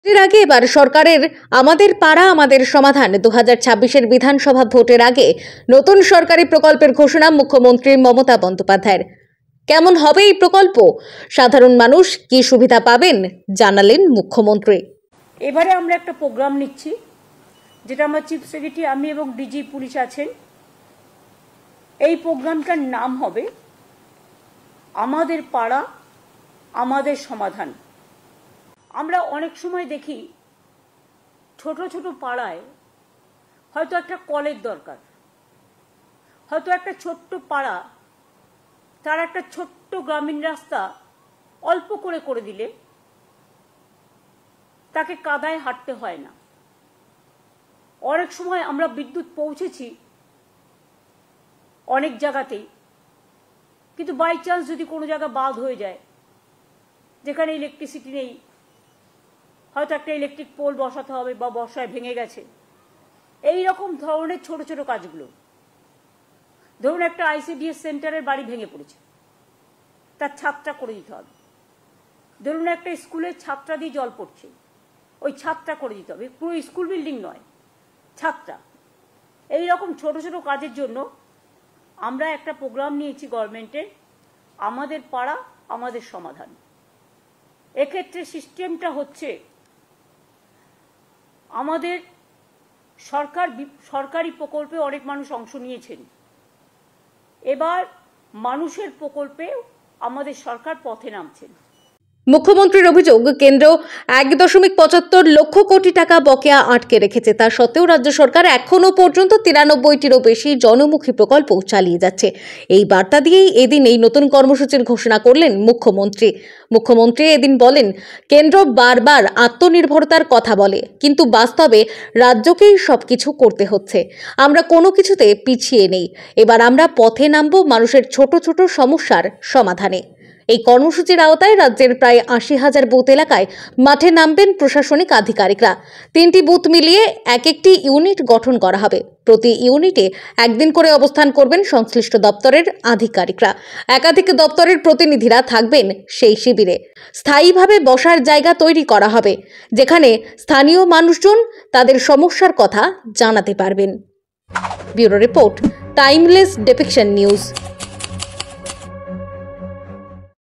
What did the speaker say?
এর আগে এবার সরকারের আমাদের পাড়া আমাদের সমাধান 2026-এর বিধানসভা ভোটের আগে নতুন সরকারি প্রকল্পের ঘোষণা মুখ্যমন্ত্রী মমতা বন্দ্যোপাধ্যায়ের। কেমন হবে এই প্রকল্প, সাধারণ মানুষ কি সুবিধা পাবেন, জানালেন মুখ্যমন্ত্রী। এবারে আমরা একটা প্রোগ্রাম নিচ্ছি, যেটা আমার চিফ সেক্রেটারি, আমি এবং ডিজি পুলিশ আছেন। এই প্রোগ্রামটার নাম হবে আমাদের পাড়া আমাদের সমাধান। আমরা অনেক সময় দেখি ছোট ছোট পাড়ায় হয়তো একটা কলের দরকার, হয়তো একটা ছোট্ট পাড়া তার একটা ছোট্ট গ্রামীণ রাস্তা অল্প করে দিলে তাকে কাদায় হাঁটতে হয় না। অনেক সময় আমরা বিদ্যুৎ পৌঁছেছি অনেক জায়গাতেই, কিন্তু বাই চান্স যদি কোনো জায়গা বাদ হয়ে যায়, যেখানে ইলেকট্রিসিটি নেই, হয়তো একটা ইলেকট্রিক পোল বসাতে হবে বা বর্ষায় ভেঙে গেছে, এই রকম ধরনের ছোট ছোট কাজগুলো। ধরুন একটা আইসিডিএস সেন্টারের বাড়ি ভেঙে পড়েছে, তার ছাদটা করে দিতে হবে। ধরুন একটা স্কুলের ছাদটা দিয়ে জল পড়ছে, ওই ছাদটা করে দিতে হবে। পুরো স্কুল বিল্ডিং নয়, ছাদটা। এই রকম ছোট ছোট কাজের জন্য আমরা একটা প্রোগ্রাম নিয়েছি গভর্নমেন্টের, আমাদের পাড়া আমাদের সমাধান। এক্ষেত্রে সিস্টেমটা হচ্ছে, আমাদের সরকারি প্রকল্পে অনেক মানুষ অংশ নিয়েছেন। এবার মানুষের প্রকল্পে আমাদের সরকার পথে নামছেন। মুখ্যমন্ত্রীর অভিযোগ, কেন্দ্র 1.75 লক্ষ কোটি টাকা বকেয়া আটকে রেখেছে। তা সত্ত্বেও রাজ্য সরকার এখনো পর্যন্ত 93টিরও বেশি জনমুখী প্রকল্প চালিয়ে যাচ্ছে। এই বার্তা দিয়েই এদিন এই নতুন কর্মসূচির ঘোষণা করলেন মুখ্যমন্ত্রী এদিন বলেন, কেন্দ্র বারবার আত্মনির্ভরতার কথা বলে, কিন্তু বাস্তবে রাজ্যকেই সবকিছু করতে হচ্ছে। আমরা কোনো কিছুতে পিছিয়ে নেই। এবার আমরা পথে নামব মানুষের ছোট ছোট সমস্যার সমাধানে। এই কর্মসূচির আওতায় রাজ্যের প্রায় 80,000 বুথ এলাকায় মাঠে নামবেন প্রশাসনিক আধিকারিকরা। 3টি বুথ মিলিয়ে একটি ইউনিট গঠন করা হবে। প্রতি ইউনিটে একদিন করে অবস্থান করবেন সংশ্লিষ্ট দপ্তরের আধিকারিকরা। একাধিক দপ্তরের প্রতিনিধিরা থাকবেন সেই শিবিরে। স্থায়ীভাবে বসার জায়গা তৈরি করা হবে, যেখানে স্থানীয় মানুষজন তাদের সমস্যার কথা জানাতে পারবেন। Bureau report, timeless depiction news.